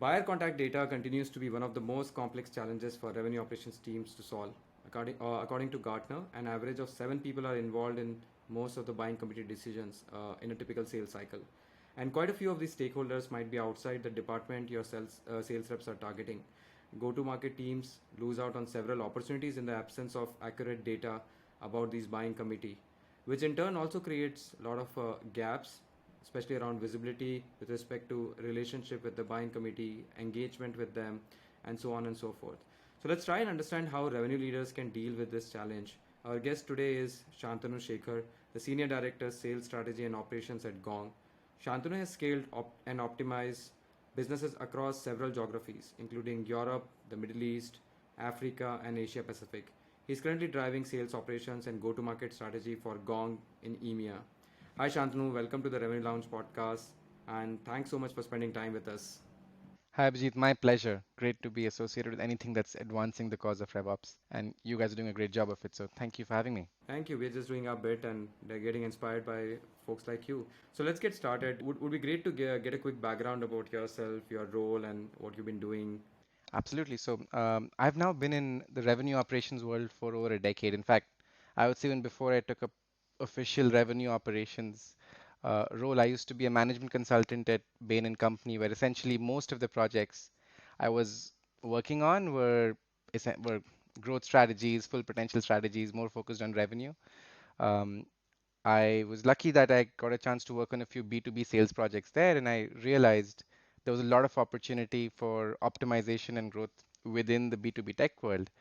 Buyer contact data continues to be one of the most complex challenges for revenue operations teams to solve. According to Gartner, an average of 7 people are involved in most of the buying committee decisions in a typical sales cycle. And quite a few of these stakeholders might be outside the department your sales reps are targeting. Go to market teams lose out on several opportunities in the absence of accurate data about these buying committee, which in turn also creates a lot of gaps, especially around visibility with respect to relationship with the buying committee, engagement with them, and so on and so forth. So let's try and understand how revenue leaders can deal with this challenge. Our guest today is Shantanu Shekhar, the Senior Director, Sales Strategy and Operations at Gong. Shantanu has scaled and optimized businesses across several geographies, including Europe, the Middle East, Africa, and Asia Pacific. He's currently driving sales operations and go to market strategy for Gong in EMEA. Hi Shantanu, welcome to the Revenue Lounge podcast, and thanks so much for spending time with us. Hi, Abhijeet. My pleasure. Great to be associated with anything that's advancing the cause of RevOps. And you guys are doing a great job of it. So thank you for having me. Thank you. We're just doing our bit and they're getting inspired by folks like you. So let's get started. Would be great to get a quick background about yourself, your role, and what you've been doing. Absolutely. So I've now been in the revenue operations world for over a decade. In fact, I would say even before I took up official revenue operations role, I used to be a management consultant at Bain and Company, where essentially most of the projects I was working on were growth strategies, full potential strategies, more focused on revenue. Um, I was lucky that I got a chance to work on a few B2B sales projects there, and I realized there was a lot of opportunity for optimization and growth within the B2B tech world.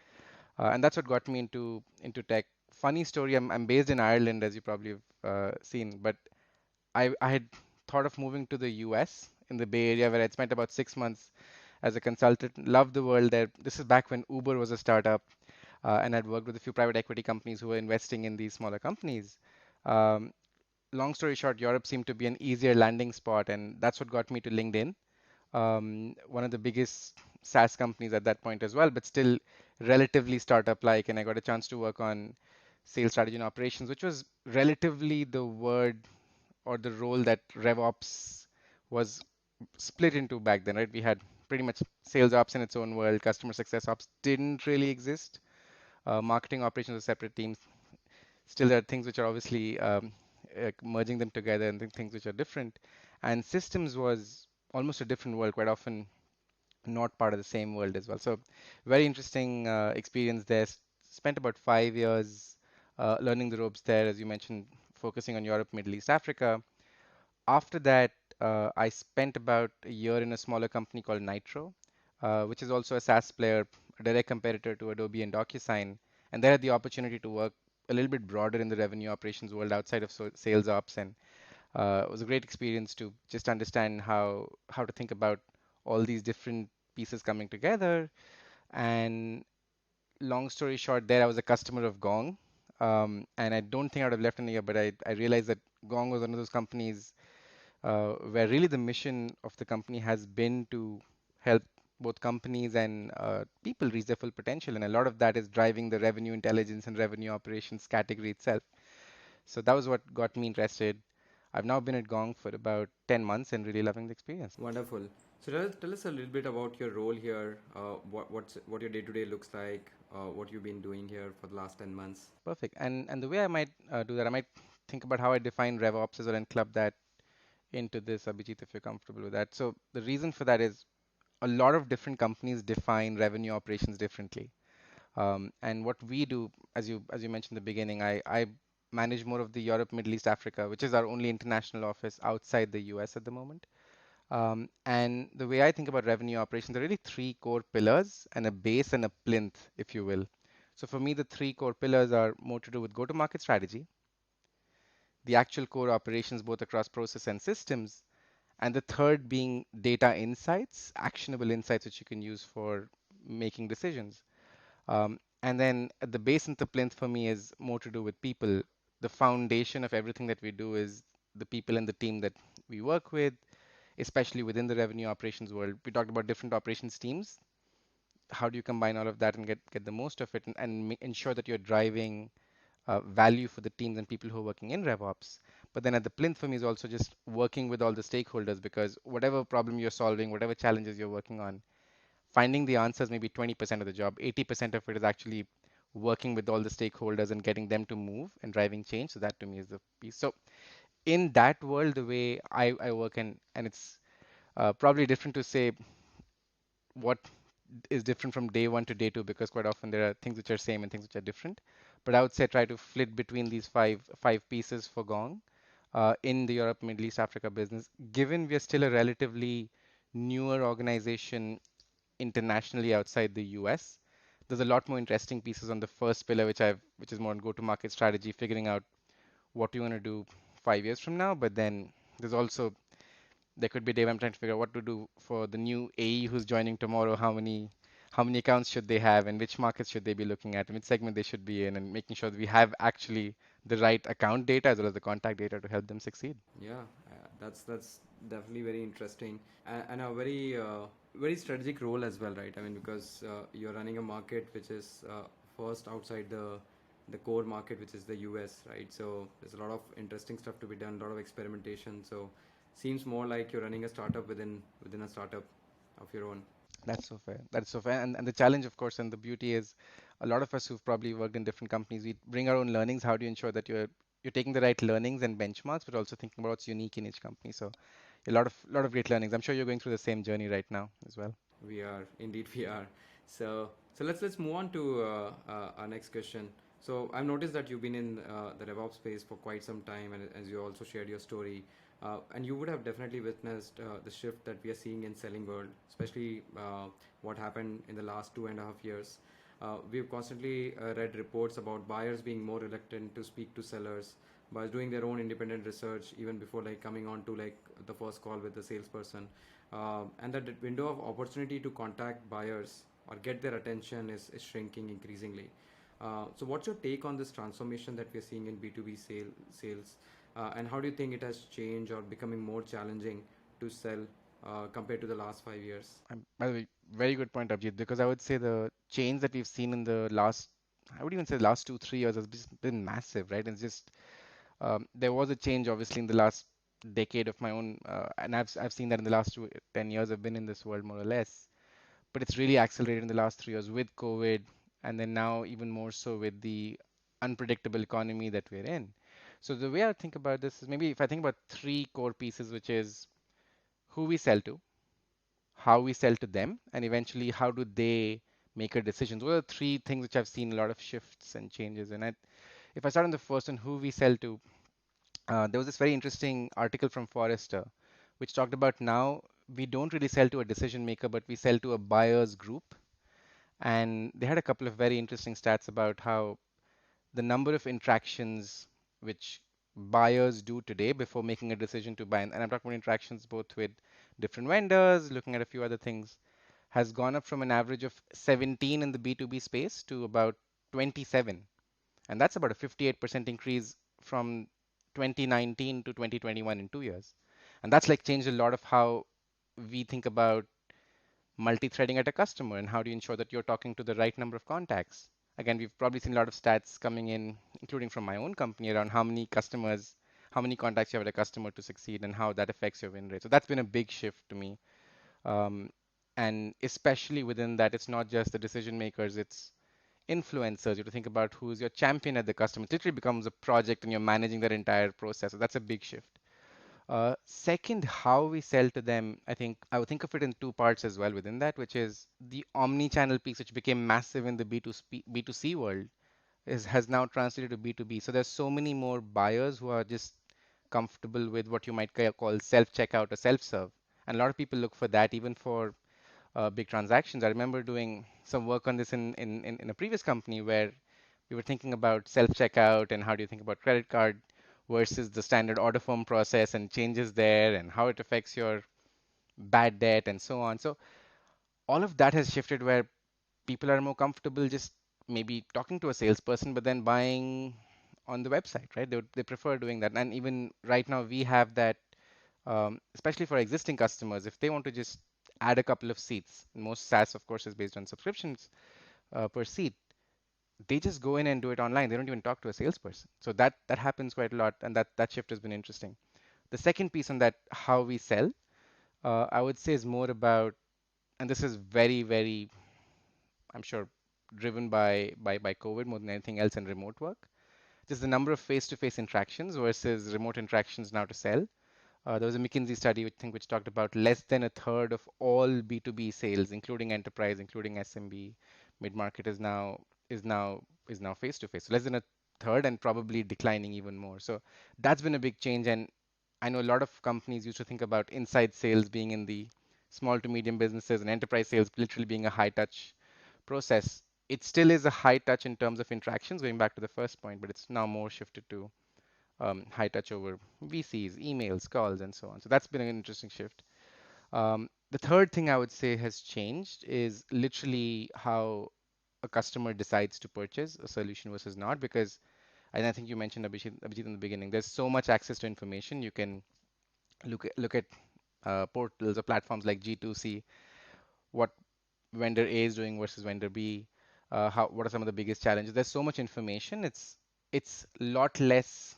And that's what got me into tech. Funny story, I'm based in Ireland, as you probably have seen, but I had thought of moving to the US in the Bay Area, where I'd spent about 6 months as a consultant. Loved the world there. This is back when Uber was a startup, and I'd worked with a few private equity companies who were investing in these smaller companies. Um, Long story short, Europe seemed to be an easier landing spot, and that's what got me to LinkedIn, one of the biggest SaaS companies at that point as well, but still relatively startup-like. And I got a chance to work on sales strategy and operations, which was relatively the word or the role that RevOps was split into back then, right? We had pretty much sales ops in its own world, customer success ops didn't really exist. Marketing operations were separate teams. Still, there are things which are obviously merging them together and things which are different. And systems was almost a different world, quite often not part of the same world as well. So, very interesting experience there. Spent about 5 years learning the ropes there, as you mentioned, focusing on Europe, Middle East, Africa. After that, I spent about a year in a smaller company called Nitro, which is also a SaaS player, a direct competitor to Adobe and DocuSign. And they had the opportunity to work a little bit broader in the revenue operations world outside of sales ops. And it was a great experience to just understand how to think about all these different pieces coming together. And long story short, there I was a customer of Gong. And I don't think I would have left in a year, but I realized that Gong was one of those companies where really the mission of the company has been to help both companies and people reach their full potential. And a lot of that is driving the revenue intelligence and revenue operations category itself. So that was what got me interested. I've now been at Gong for about 10 months and really loving the experience. Wonderful. So tell us a little bit about your role here, what your day to day looks like, what you've been doing here for the last 10 months. Perfect. And the way I might do that, I might think about how I define RevOps as well and club that into this, Abhijit, if you're comfortable with that. So the reason for that is a lot of different companies define revenue operations differently. And what we do, as you mentioned in the beginning, I manage more of the Europe, Middle East, Africa, which is our only international office outside the US at the moment. And the way I think about revenue operations, there are really three core pillars and a base and a plinth, if you will. So for me, the three core pillars are more to do with go-to-market strategy, the actual core operations, both across process and systems, and the third being data insights, actionable insights which you can use for making decisions. And then at the base and the plinth for me is more to do with people. The foundation of everything that we do is the people and the team that we work with, especially within the revenue operations world. We talked about different operations teams. How do you combine all of that and get the most of it and ensure that you're driving value for the teams and people who are working in RevOps? But then at the plinth for me is also just working with all the stakeholders, because whatever problem you're solving, whatever challenges you're working on, finding the answers may be 20% of the job. 80% of it is actually working with all the stakeholders and getting them to move and driving change. So that to me is the piece. So in that world, the way I work, and it's probably different to say what is different from day one to day two, because quite often there are things which are same and things which are different. But I would say try to flit between these five pieces for Gong in the Europe, Middle East, Africa business. Given we are still a relatively newer organization internationally outside the US, there's a lot more interesting pieces on the first pillar, which is more on go-to-market strategy, figuring out what you want to do 5 years from now. But then there's also there could be a day when I'm trying to figure out what to do for the new AE who's joining tomorrow. How many accounts should they have, and which markets should they be looking at, and which segment they should be in, and making sure that we have actually the right account data as well as the contact data to help them succeed. Yeah, that's definitely very interesting, and a very strategic role as well, right? I mean, because you're running a market which is first outside the core market, which is the US, right? So there's a lot of interesting stuff to be done, a lot of experimentation. So seems more like you're running a startup within a startup of your own. That's so fair. That's so fair. And the challenge, of course, and the beauty is a lot of us who've probably worked in different companies, we bring our own learnings. How do you ensure that you're taking the right learnings and benchmarks, but also thinking about what's unique in each company? So a lot of great learnings. I'm sure you're going through the same journey right now as well. We are indeed we are. So let's move on to our next question. So I've noticed that you've been in the RevOps space for quite some time, and as you also shared your story, and you would have definitely witnessed the shift that we are seeing in selling world, especially what happened in the last 2.5 years. We've constantly read reports about buyers being more reluctant to speak to sellers by doing their own independent research even before like coming on to like the first call with the salesperson, and that window of opportunity to contact buyers or get their attention is shrinking increasingly. So, what's your take on this transformation that we're seeing in B2B sales, and how do you think it has changed or becoming more challenging to sell compared to the last 5 years? By the way, very good point, Abhijeet, because I would say the change that we've seen in the last, I would even say the last 2, 3 years has been massive, right? It's just there was a change obviously in the last decade of my own, and I've seen that in the last 10 years I've been in this world more or less, but it's really accelerated in the last 3 years with COVID, and then now even more so with the unpredictable economy that we're in. So the way I think about this is maybe if I think about three core pieces, which is who we sell to, how we sell to them, and eventually how do they make a decision. Those are the three things which I've seen a lot of shifts and changes. And if I start on the first one, who we sell to, there was this very interesting article from Forrester, which talked about now we don't really sell to a decision maker, but we sell to a buyer's group. And they had a couple of very interesting stats about how the number of interactions which buyers do today before making a decision to buy, and I'm talking about interactions both with different vendors, looking at a few other things, has gone up from an average of 17 in the B2B space to about 27. And that's about a 58% increase from 2019 to 2021 in 2 years. And that's like changed a lot of how we think about multi-threading at a customer and how do you ensure that you're talking to the right number of contacts. Again, we've probably seen a lot of stats coming in, including from my own company, around how many customers, how many contacts you have at a customer to succeed and how that affects your win rate. So that's been a big shift to me. Um, and especially within that, it's not just the decision makers, it's influencers. You have to think about who's your champion at the customer. It literally becomes a project and you're managing that entire process. So that's a big shift. Second, how we sell to them, I think I would think of it in two parts as well within that, which is the omni-channel piece, which became massive in the B2C world, has now translated to B2B. So there's so many more buyers who are just comfortable with what you might call self-checkout or self-serve. And a lot of people look for that even for big transactions. I remember doing some work on this in a previous company where we were thinking about self-checkout and how do you think about credit card versus the standard order form process and changes there and how it affects your bad debt and so on. So all of that has shifted where people are more comfortable just maybe talking to a salesperson, but then buying on the website, right? They prefer doing that. And even right now, we have that, especially for existing customers, if they want to just add a couple of seats, most SaaS, of course, is based on subscriptions per seat. they just go in and do it online. They don't even talk to a salesperson. So that happens quite a lot, and that shift has been interesting. The second piece on that, how we sell, I would say is more about, and this is very, very, I'm sure, driven by COVID more than anything else and remote work. Just the number of face-to-face interactions versus remote interactions now to sell. There was a McKinsey study, I think, which talked about less than a third of all B2B sales, including enterprise, including SMB, mid-market, is now face to face. So less than a third, and probably declining even more. So that's been a big change. And I know a lot of companies used to think about inside sales being in the small to medium businesses, and enterprise sales literally being a high touch process. It still is a high touch in terms of interactions, going back to the first point, but it's now more shifted to high touch over VCs, emails, calls, and so on. So that's been an interesting shift. The third thing I would say has changed is literally how a customer decides to purchase a solution versus not, because, and I think you mentioned Abhijeet in the beginning, there's so much access to information. You can look at portals or platforms like G2C, what vendor A is doing versus vendor B, what are some of the biggest challenges. There's so much information. It's a lot less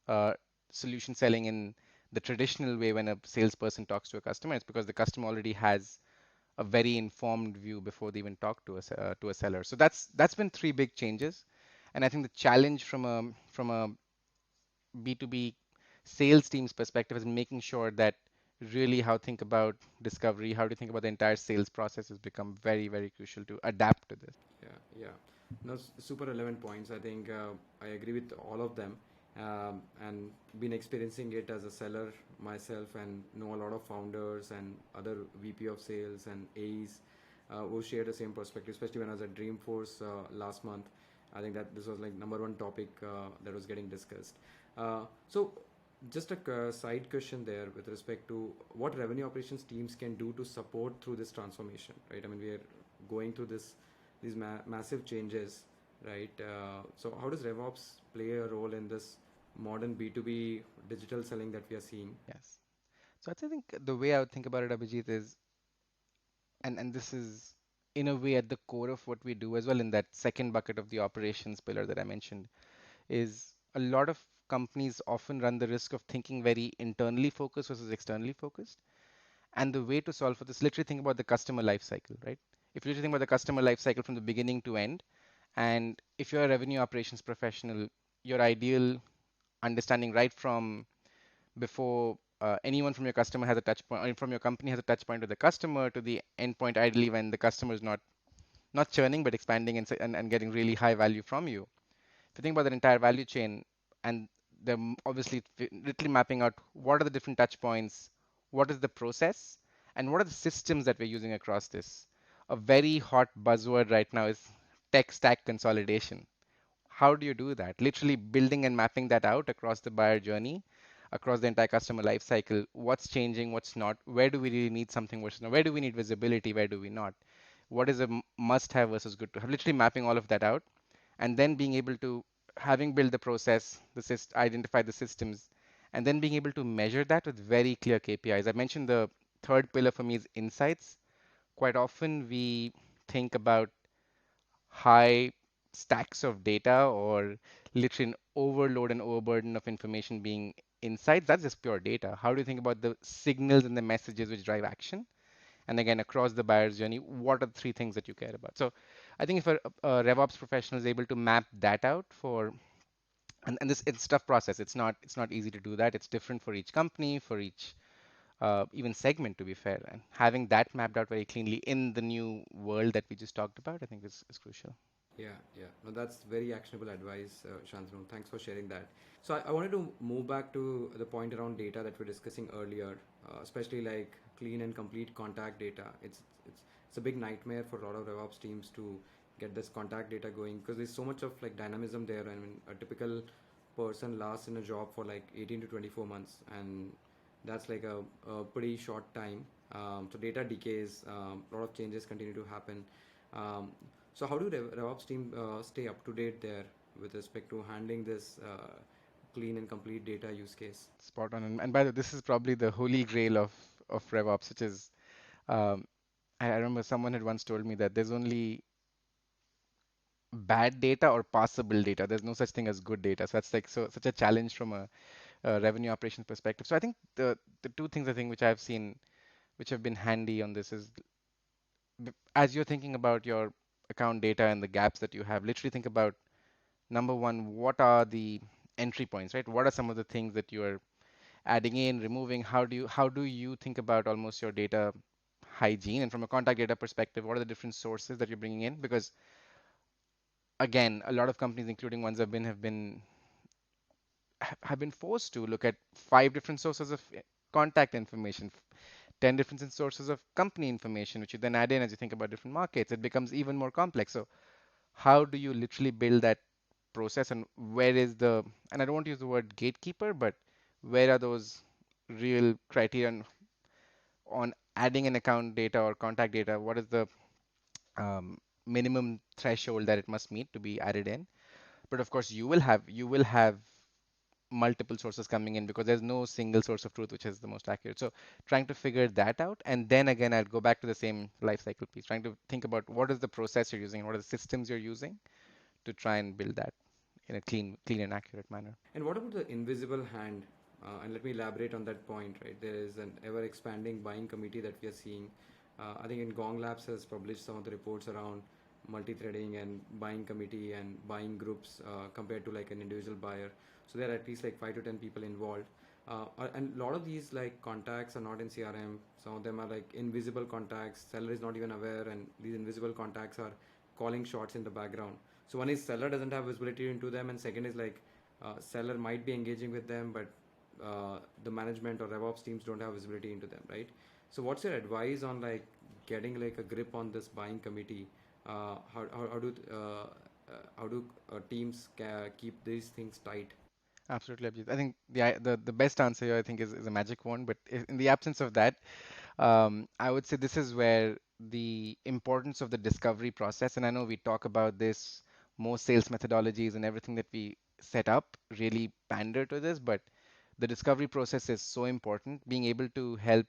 uh, solution selling in the traditional way when a salesperson talks to a customer. It's because the customer already has a very informed view before they even talk to a seller. So that's been three big changes, and I think the challenge from a B2B sales team's perspective is making sure that really how think about discovery, how to think about the entire sales process has become very, very crucial to adapt to this. Yeah, yeah. No, super relevant points. I think I agree with all of them, and been experiencing it as a seller myself, and know a lot of founders and other VP of sales and AEs who share the same perspective. Especially when I was at Dreamforce last month, I think that this was like number one topic that was getting discussed. So, just a side question there with respect to what revenue operations teams can do to support through this transformation, right? I mean, we are going through these massive changes, right? So how does RevOps play a role in this modern B2B digital selling that we are seeing? Yes. So I think the way I would think about it, Abhijit, is, and this is in a way at the core of what we do as well in that second bucket of the operations pillar that I mentioned, is a lot of companies often run the risk of thinking very internally focused versus externally focused. And the way to solve for this, literally think about the customer life cycle, right? If you literally think about the customer life cycle from the beginning to end, and if you're a revenue operations professional, your ideal understanding right from before anyone from your customer has a touch point, or from your company has a touch point with the customer to the endpoint, ideally when the customer is not churning but expanding and getting really high value from you. If you think about that entire value chain, and they're obviously literally mapping out what are the different touch points, what is the process, and what are the systems that we're using across this. A very hot buzzword right now is tech stack consolidation. How do you do that? Literally building and mapping that out across the buyer journey, across the entire customer life cycle. What's changing, what's not? Where do we really need something versus not? Where do we need visibility? Where do we not? What is a must have versus good to have? Literally mapping all of that out, and then being able to, having built the process, identify the systems, and then being able to measure that with very clear KPIs. I mentioned the third pillar for me is insights. Quite often we think about high stacks of data or literally an overload and overburden of information being insights. That's just pure data. How do you think about the signals and the messages which drive action? And again, across the buyer's journey, what are the three things that you care about? So I think if a RevOps professional is able to map that out for, and this, it's a tough process. It's not easy to do that. It's different for each company, for each even segment, to be fair. And having that mapped out very cleanly in the new world that we just talked about, I think is crucial. Yeah, yeah. No, that's very actionable advice, Shantanu. Thanks for sharing that. So I wanted to move back to the point around data that we are discussing earlier, especially like clean and complete contact data. It's a big nightmare for a lot of RevOps teams to get this contact data going because there's so much of like dynamism there. I mean, a typical person lasts in a job for like 18 to 24 months, and that's like a pretty short time. So data decays, a lot of changes continue to happen. Um, so how do RevOps team stay up to date there with respect to handling this clean and complete data use case? Spot on. And by the way, this is probably the holy grail of RevOps, which is, um, I remember someone had once told me that there's only bad data or passable data. There's no such thing as good data. So that's like such a challenge from a revenue operations perspective. So I think the two things I think which I've seen which have been handy on this is as you're thinking about your account data and the gaps that you have, literally think about number one, what are the entry points, right? What are some of the things that you are adding in, removing? How do you think about almost your data hygiene? And from a contact data perspective, what are the different sources that you're bringing in? Because again, a lot of companies, including ones have been forced to look at 5 different sources of contact information, 10 different sources of company information, which you then add in as you think about different markets. It becomes even more complex. So how do you literally build that process, and where is the, and I don't want to use the word gatekeeper, but where are those real criteria on adding an account data or contact data? What is the minimum threshold that it must meet to be added in? But of course, you will have multiple sources coming in because there's no single source of truth which is the most accurate. So trying to figure that out, and then again, I'll go back to the same life cycle piece, trying to think about what is the process you're using, what are the systems you're using to try and build that in a clean and accurate manner. And what about the invisible hand? And let me elaborate on that point, right? There is an ever expanding buying committee that we are seeing. I think in Gong Labs has published some of the reports around multi-threading and buying committee and buying groups compared to like an individual buyer. So there are at least like 5 to 10 people involved. And a lot of these like contacts are not in CRM. Some of them are like invisible contacts. Seller is not even aware, and these invisible contacts are calling shots in the background. So one is seller doesn't have visibility into them, and second is like seller might be engaging with them, but the management or RevOps teams don't have visibility into them, right? So what's your advice on like getting like a grip on this buying committee? How do teams keep these things tight? Absolutely, Abhijeet. I think the best answer here, I think, is a magic wand. But in the absence of that, I would say this is where the importance of the discovery process, and I know we talk about this, most sales methodologies and everything that we set up really pander to this, but the discovery process is so important. Being able to help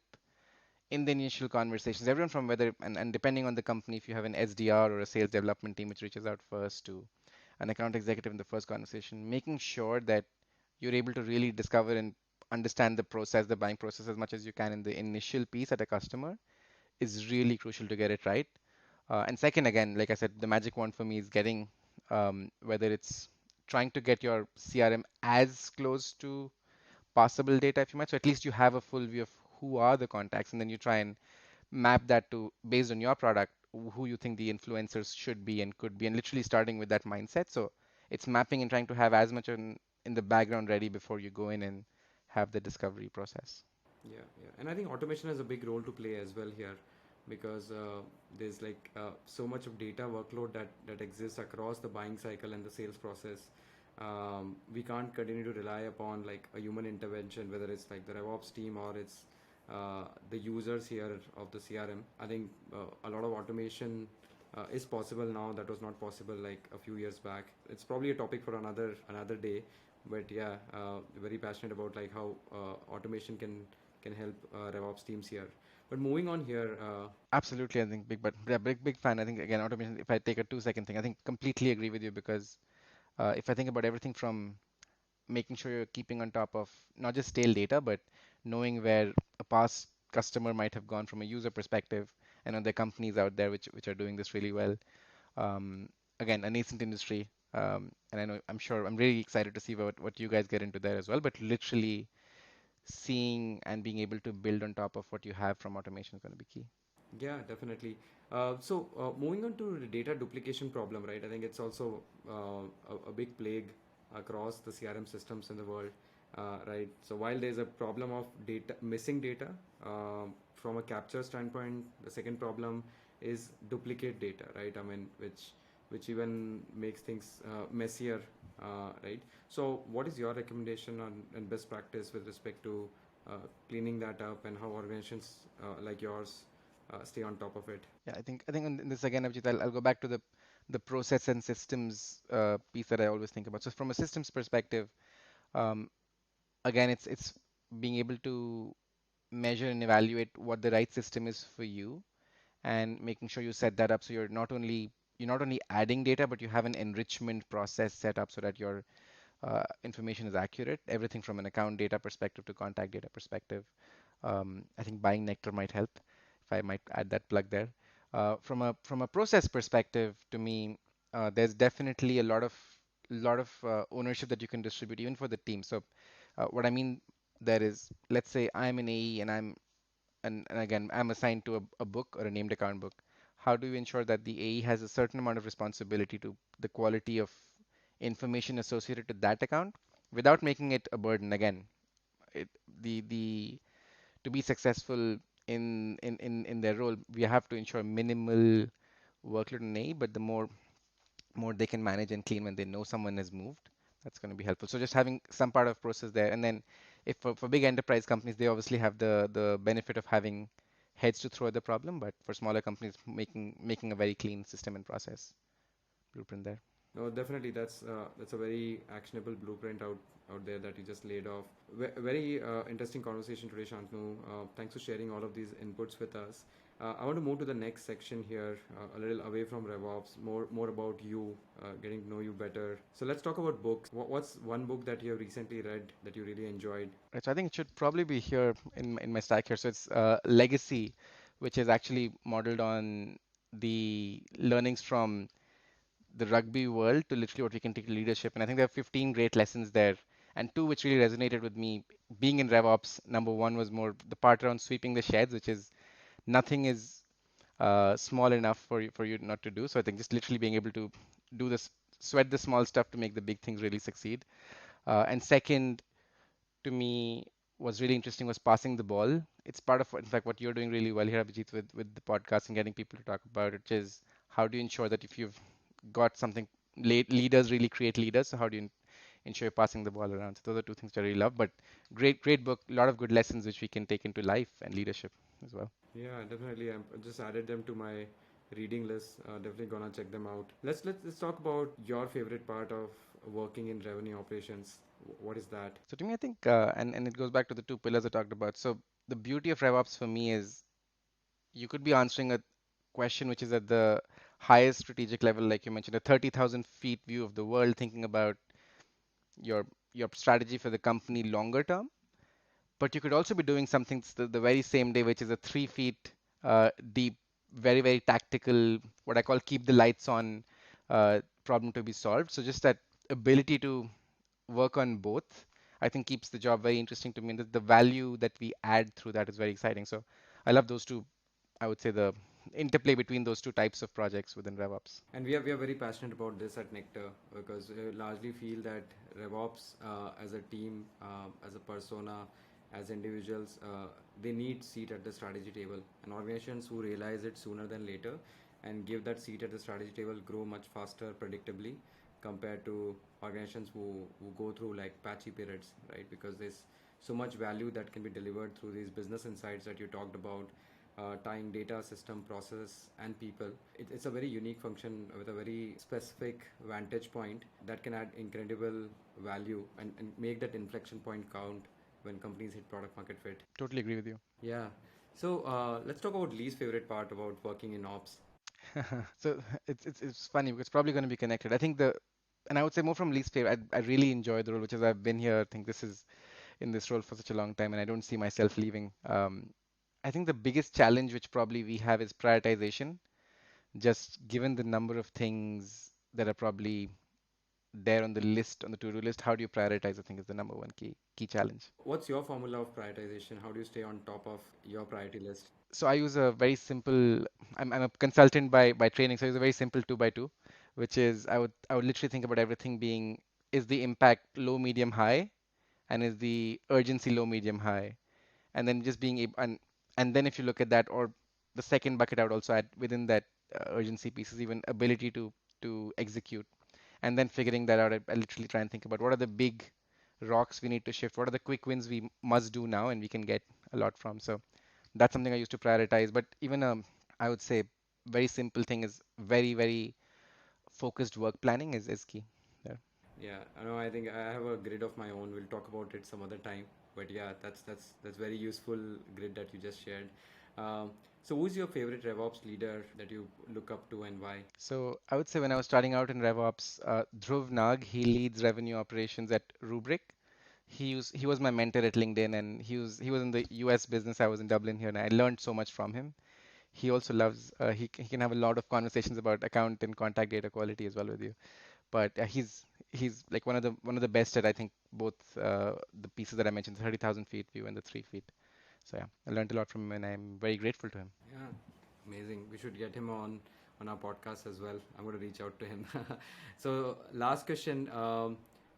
in the initial conversations, everyone from whether, and depending on the company, if you have an SDR or a sales development team which reaches out first to an account executive in the first conversation, making sure that you're able to really discover and understand the process, the buying process as much as you can in the initial piece at a customer is really crucial to get it right. And second, again, like I said, the magic wand for me is getting whether it's trying to get your CRM as close to passable data if you might. So at least you have a full view of who are the contacts, and then you try and map that to based on your product, who you think the influencers should be and could be, and literally starting with that mindset. So it's mapping and trying to have as much in the background ready before you go in and have the discovery process. Yeah, yeah, and I think automation has a big role to play as well here, because there's like so much of data workload that exists across the buying cycle and the sales process. We can't continue to rely upon like a human intervention, whether it's like the RevOps team or it's the users here of the CRM. I think a lot of automation is possible now that was not possible like a few years back. It's probably a topic for another day, but yeah, very passionate about like how automation can help RevOps teams here. But moving on here, Absolutely, I think but yeah, big fan. I think again, automation. If I take a 2 second thing, I think completely agree with you because if I think about everything from making sure you're keeping on top of not just stale data, but knowing where a past customer might have gone from a user perspective. I know there are companies out there which are doing this really well. Um, Again, a nascent industry, and I'm sure I'm really excited to see what you guys get into there as well. But literally seeing and being able to build on top of what you have from automation is going to be key. yeah, definitely. Moving on to the data duplication problem, right? I think it's also a big plague across the CRM systems in the world, right? So while there's a problem of data missing data from a capture standpoint, the second problem is duplicate data, right? I mean, which even makes things messier, right? So what is your recommendation on and best practice with respect to cleaning that up, and how organizations like yours stay on top of it? Yeah, I think in this again, Abhijit, I'll go back to the process and systems piece that I always think about. So from a systems perspective, um, again, it's being able to measure and evaluate what the right system is for you and making sure you set that up so you're not only you're not only adding data, but you have an enrichment process set up so that your information is accurate. Everything from an account data perspective to contact data perspective. I think buying Nectar might help, if I might add that plug there. From a process perspective, to me, there's definitely a lot of ownership that you can distribute even for the team. So, what I mean there is, let's say I'm an AE and and again I'm assigned to a book or a named account book. How do you ensure that the AE has a certain amount of responsibility to the quality of information associated to that account without making it a burden? Again, it, the to be successful in their role, we have to ensure minimal workload on AE, but the more they can manage and clean when they know someone has moved, that's going to be helpful. So just having some part of process there, and then if for big enterprise companies, they obviously have the benefit of having heads to throw at the problem, but for smaller companies, making a very clean system and process blueprint there. No, definitely that's a very actionable blueprint out there that you just laid off. Very interesting conversation today, Shantanu. Thanks for sharing all of these inputs with us. I want to move to the next section here, a little away from RevOps, more about you, getting to know you better. So let's talk about books. What's one book that you have recently read that you really enjoyed? Right, so I think it should probably be here in my stack here. So it's Legacy, which is actually modeled on the learnings from the rugby world to literally what we can take to leadership. And I think there are 15 great lessons there, and two which really resonated with me. Being in RevOps, number one was more the part around sweeping the sheds, which is nothing is small enough for you not to do. So I think just literally being able to do this, sweat the small stuff to make the big things really succeed. And second, to me, was really interesting was passing the ball. It's part of, in fact, what you're doing really well here, Abhijeet, with the podcast and getting people to talk about it, which is how do you ensure that if you've got something, leaders really create leaders. So how do you ensure you're passing the ball around? So those are two things I really love. But great book, a lot of good lessons which we can take into life and leadership as well. Yeah, definitely. I just added them to my reading list. Definitely gonna check them out. Let's talk about your favorite part of working in revenue operations. What is that? So to me, I think, and it goes back to the two pillars I talked about. So the beauty of RevOps for me is you could be answering a question which is at the highest strategic level, like you mentioned, a 30,000 feet view of the world, thinking about your your strategy for the company longer term. But you could also be doing something the very same day, which is a 3 feet deep, very tactical, what I call keep the lights on problem to be solved. So just that ability to work on both, I think keeps the job very interesting to me. And the value that we add through that is very exciting. So I love those two. I would say the interplay between those two types of projects within RevOps. And we are very passionate about this at Nectar because we largely feel that RevOps as a team, as a persona, as individuals, they need seat at the strategy table. And organizations who realize it sooner than later and give that seat at the strategy table grow much faster, predictably, compared to organizations who go through like patchy periods, right? Because there's so much value that can be delivered through these business insights that you talked about, tying data, system, process, and people. It's a very unique function with a very specific vantage point that can add incredible value and make that inflection point count when companies hit product market fit. Totally agree with you. Yeah. So let's talk about least favorite part about working in ops. So it's funny because it's probably going to be connected. I think and I would say more from least favorite. I really enjoy the role, which is I've been here. I think this is in this role for such a long time, and I don't see myself leaving. I think the biggest challenge which probably we have is prioritization. Just given the number of things that are probably there on the list, on the to-do list, how do you prioritize? I think is the number one key challenge. What's your formula of prioritization? How do you stay on top of your priority list? So I use a very simple. I'm a consultant by training, so I use a very simple two by two, which is I would literally think about everything being is the impact low, medium, high, and is the urgency low, medium, high, and then just being able and then if you look at that or the second bucket, I would also add within that urgency piece is even ability to execute, and then figuring that out. I literally try and think about what are the big rocks we need to shift, what are the quick wins we must do now, and we can get a lot from. So that's something I used to prioritize. But even I would say very simple thing is very focused work planning is key there. Yeah, I know. I think I have a grid of my own. We'll talk about it some other time. But yeah, that's very useful grid that you just shared. Um, so, who's your favorite RevOps leader that you look up to and why? So I would say when I was starting out in RevOps, Dhruv Nag, he leads revenue operations at Rubrik. He was my mentor at LinkedIn, and he was in the US business. I was in Dublin here, and I learned so much from him. He also loves he can have a lot of conversations about account and contact data quality as well with you. But he's like one of the best at I think both the pieces that I mentioned, the 30,000 feet view and the 3 feet. So yeah, I learned a lot from him, and I'm very grateful to him. Yeah, amazing. We should get him on our podcast as well. I'm going to reach out to him. So, last question.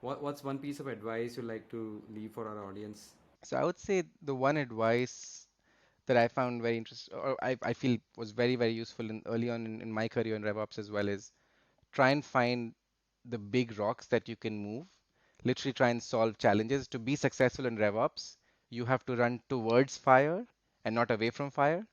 What's one piece of advice you'd like to leave for our audience? So I would say the one advice that I found very interesting, or I feel was very, very useful early on in my career in RevOps as well, is try and find the big rocks that you can move. Literally try and solve challenges. To be successful in RevOps, you have to run towards fire and not away from fire.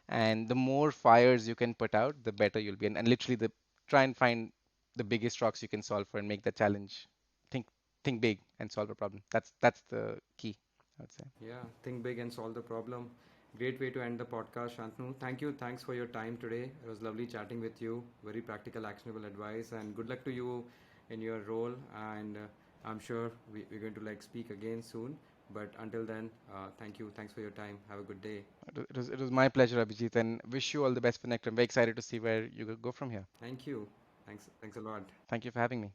And the more fires you can put out, the better you'll be. And literally try and find the biggest rocks you can solve for and make the challenge. Think think big and solve a problem. That's the key, I would say. Yeah, think big and solve the problem. Great way to end the podcast, Shantanu. Thank you. Thanks for your time today. It was lovely chatting with you. Very practical, actionable advice, and good luck to you in your role. And I'm sure we're going to like speak again soon. But until then, thank you. Thanks for your time. Have a good day. It was my pleasure, Abhijeet, and wish you all the best for Nectar. I'm very excited to see where you go from here. Thank you. Thanks a lot. Thank you for having me.